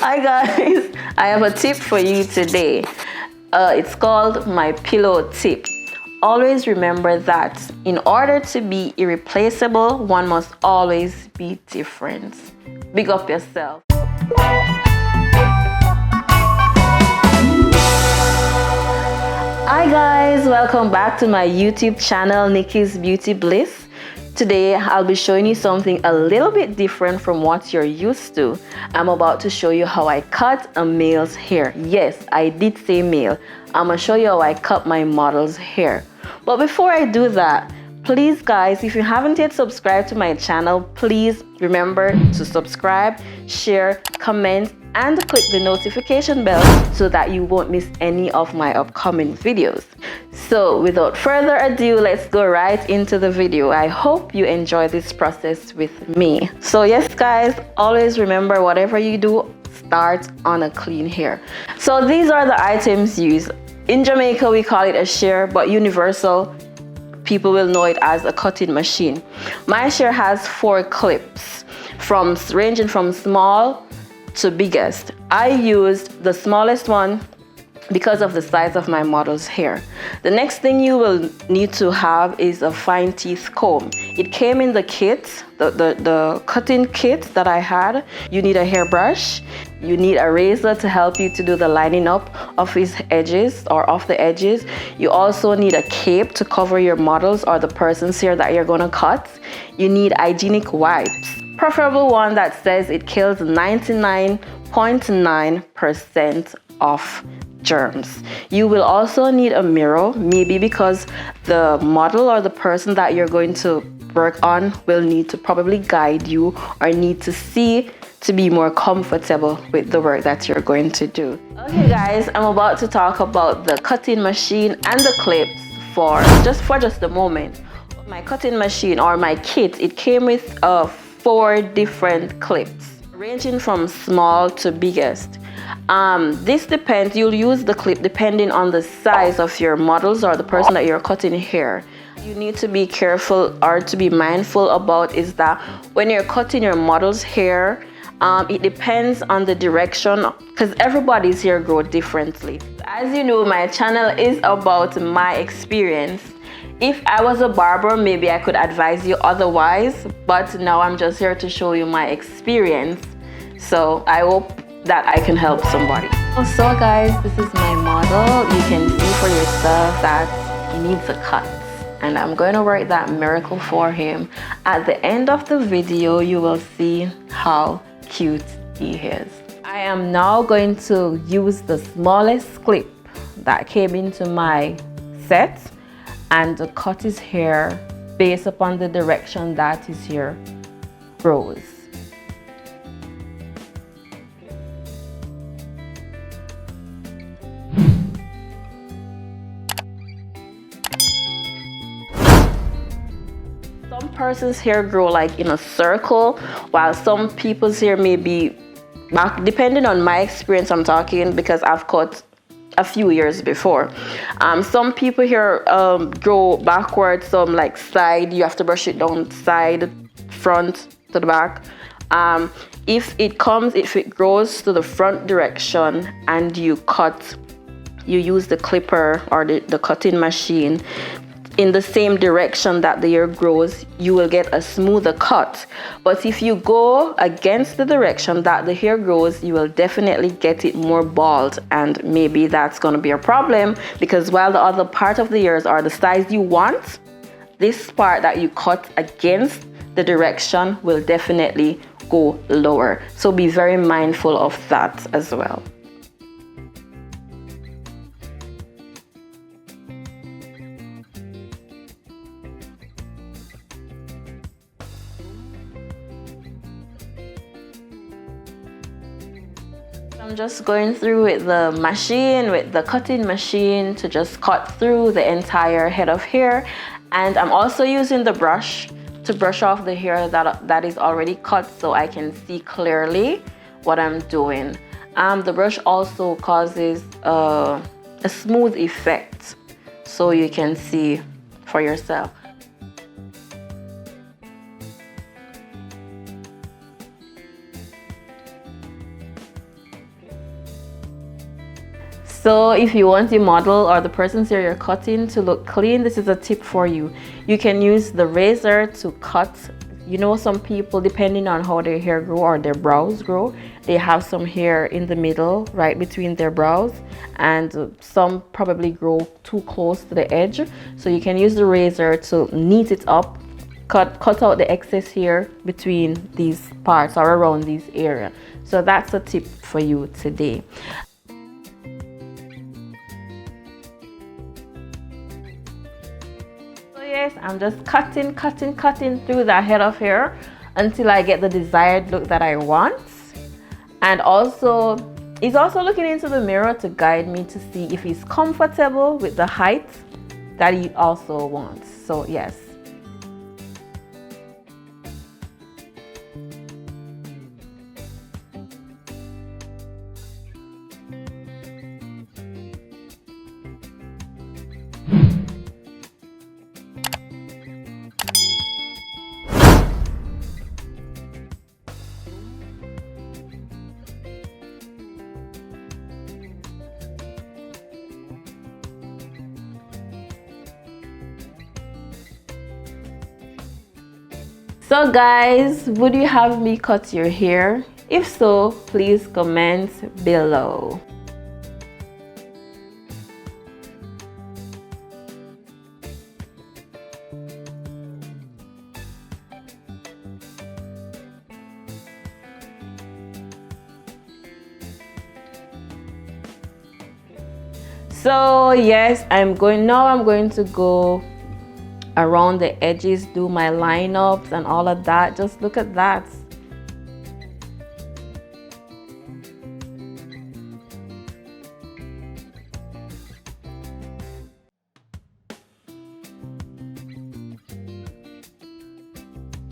Hi guys, I have a tip for you today. It's called my pillow tip. Always remember that in order to be irreplaceable, one must always be different. Big up yourself. Hi guys, welcome back to my YouTube channel, Nikki's Beauty Bliss. Today I'll be showing you something a little bit different from what you're used to. I'm about to show you how I cut a male's hair. Yes, I did say male. I'm gonna show you how I cut my model's hair. But before I do that, please guys, if you haven't yet subscribed to my channel, please remember to subscribe, share, comment, and click the notification bell so that you won't miss any of my upcoming videos. So without further ado, let's go right into the video. I hope you enjoy this process with me. So yes guys, always remember whatever you do, start on a clean hair. So these are the items used. In Jamaica we call it a shear, but universal people will know it as a cutting machine. My shear has 4 clips ranging from small to biggest. I used the smallest one because of the size of my model's hair. The next thing you will need to have is a fine teeth comb. It came in the kit, the cutting kit that I had. You need a hairbrush, you need a razor to help you to do the lining up of his edges or off the edges. You also need a cape to cover your models or the person's hair that you're gonna cut. You need hygienic wipes, preferable one that says it kills 99.9% of germs. You will also need a mirror, maybe because the model or the person that you're going to work on will need to probably guide you or need to see to be more comfortable with the work that you're going to do. Okay guys, I'm about to talk about the cutting machine and the clips for just a moment. My cutting machine or my kit, it came with 4 different clips ranging from small to biggest. This depends, you'll use the clip depending on the size of your models or the person that you're cutting hair. You need to be careful or to be mindful about is that when you're cutting your model's hair, it depends on the direction because everybody's hair grows differently. As you know, my channel is about my experience. If I was a barber, maybe I could advise you otherwise, but now I'm just here to show you my experience. So I hope that I can help somebody. So guys, this is my model. You can see for yourself that he needs a cut. And I'm going to work that miracle for him. At the end of the video, you will see how cute he is. I am now going to use the smallest clip that came into my set and cut his hair based upon the direction that his hair grows. Some person's hair grow like in a circle, while some people's hair may be back, depending on my experience I'm talking, because I've cut a few years before. Some people here grow backwards, some like side, you have to brush it down side, front to the back. If it grows to the front direction and you use the clipper or the cutting machine in the same direction that the hair grows, you will get a smoother cut. But if you go against the direction that the hair grows, you will definitely get it more bald, and maybe that's going to be a problem because while the other part of the hairs are the size you want, this part that you cut against the direction will definitely go lower. So be very mindful of that as well. I'm just going through with the machine, with the cutting machine, to just cut through the entire head of hair. And I'm also using the brush to brush off the hair that is already cut so I can see clearly what I'm doing. The brush also causes a smooth effect so you can see for yourself. So if you want your model or the person's hair you're cutting to look clean, this is a tip for you. You can use the razor to cut. You know, some people, depending on how their hair grow or their brows grow, they have some hair in the middle, right between their brows, and some probably grow too close to the edge. So you can use the razor to neat it up, cut out the excess hair between these parts or around these areas. So that's a tip for you today. Yes, I'm just cutting through that head of hair until I get the desired look that I want. And also, he's also looking into the mirror to guide me to see if he's comfortable with the height that he also wants. So yes. So guys, would you have me cut your hair? If so, please comment below. So yes, I'm going to go around the edges, do my lineups and all of that. Just look at that.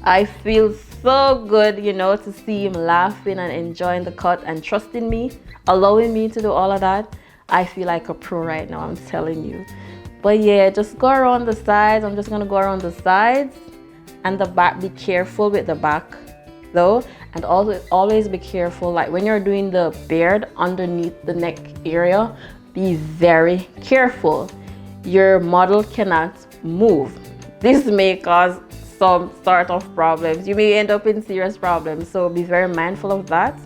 I feel so good, you know, to see him laughing and enjoying the cut and trusting me, allowing me to do all of that. I feel like a pro right now, I'm telling you. But yeah, just go around the sides. I'm just gonna go around the sides and the back. Be careful with the back though, and also always be careful, like when you're doing the beard underneath the neck area, be very careful. Your model cannot move. This may cause some sort of problems. You may end up in serious problems, so be very mindful of that.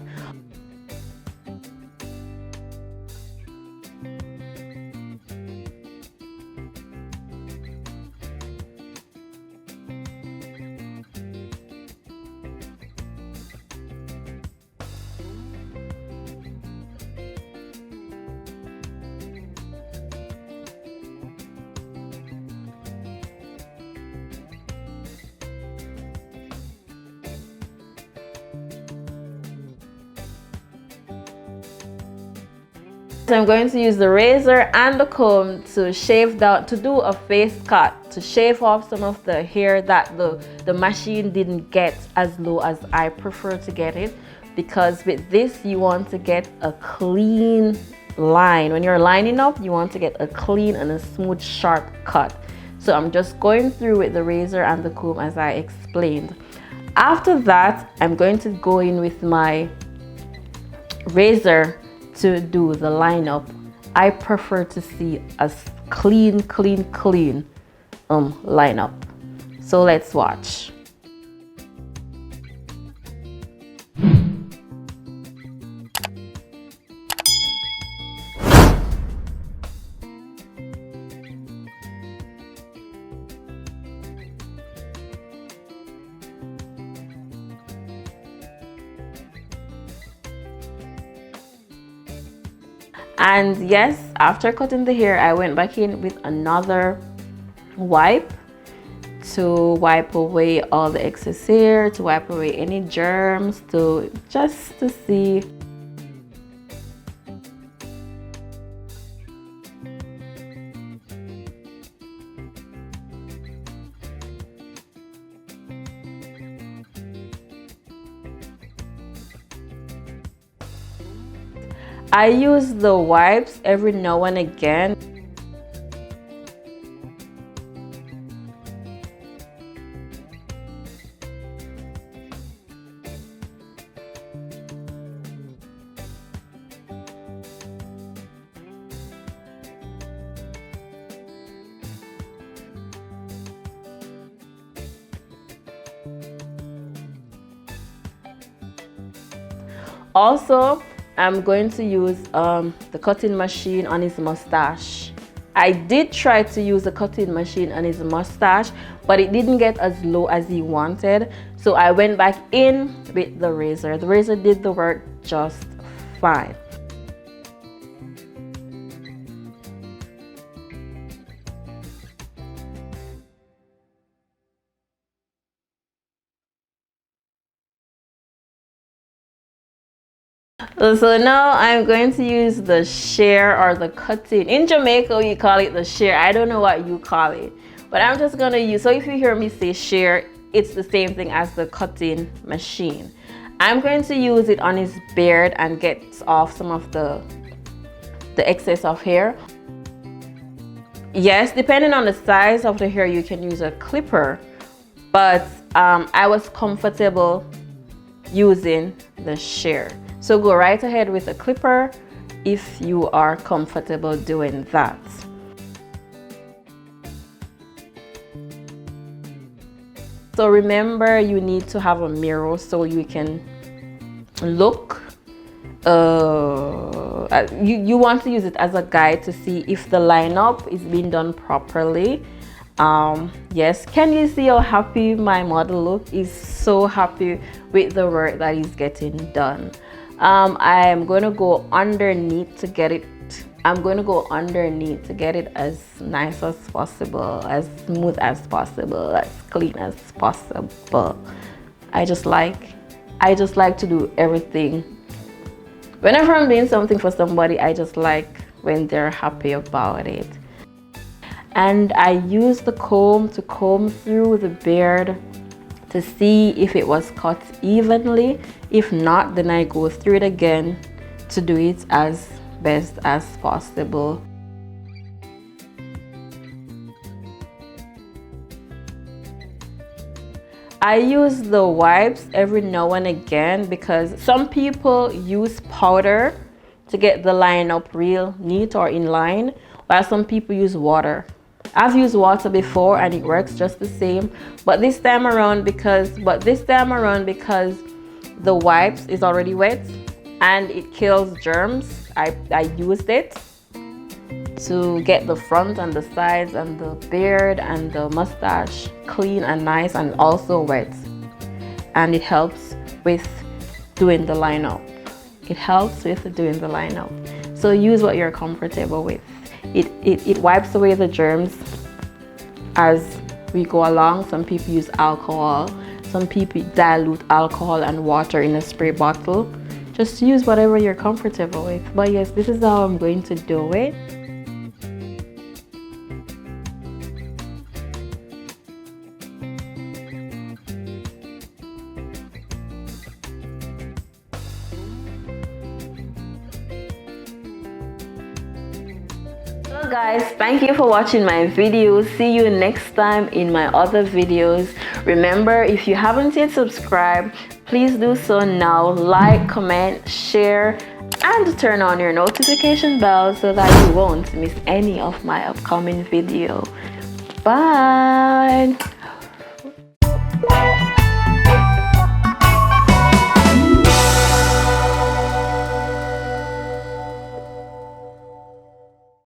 So I'm going to use the razor and the comb to shave down, to do a face cut, to shave off some of the hair that the machine didn't get as low as I prefer to get it, because with this you want to get a clean line. When you're lining up, you want to get a clean and a smooth, sharp cut. So I'm just going through with the razor and the comb as I explained. After that, I'm going to go in with my razor to do the lineup. I prefer to see a clean lineup. So let's watch. And yes, after cutting the hair, I went back in with another wipe to wipe away all the excess hair, to wipe away any germs, just to see. I use the wipes every now and again. Also, I'm going to use the cutting machine on his mustache. I did try to use the cutting machine on his mustache, but it didn't get as low as he wanted. So I went back in with the razor. The razor did the work just fine. So now I'm going to use the shear or the cutting. In Jamaica, we call it the shear. I don't know what you call it, but I'm just gonna use, so if you hear me say shear, it's the same thing as the cutting machine. I'm going to use it on his beard and get off some of the excess of hair. Yes, depending on the size of the hair, you can use a clipper, but I was comfortable using the shear. So go right ahead with a clipper if you are comfortable doing that. So remember, you need to have a mirror so you can look. You want to use it as a guide to see if the lineup is being done properly. Yes, can you see how happy my model look? He's so happy with the work that he's getting done. I am going to go underneath to get it. I'm going to go underneath to get it as nice as possible, as smooth as possible, as clean as possible. I just like to do everything. Whenever I'm doing something for somebody, I just like when they're happy about it. And I use the comb to comb through the beard to see if it was cut evenly. If not, then I go through it again to do it as best as possible. I use the wipes every now and again because some people use powder to get the line up real neat or in line, while some people use water. I've used water before and it works just the same, but this time around because the wipes is already wet and it kills germs, I used it to get the front and the sides and the beard and the mustache clean and nice and also wet, and it helps with doing the lineup. So use what you're comfortable with. It wipes away the germs as we go along. Some people use alcohol, some people dilute alcohol and water in a spray bottle. Just use whatever you're comfortable with. But yes, this is how I'm going to do it. So guys, thank you for watching my video. See you next time in my other videos. Remember, if you haven't yet subscribed, please do so now. Like, comment, share, and turn on your notification bell so that you won't miss any of my upcoming video. Bye.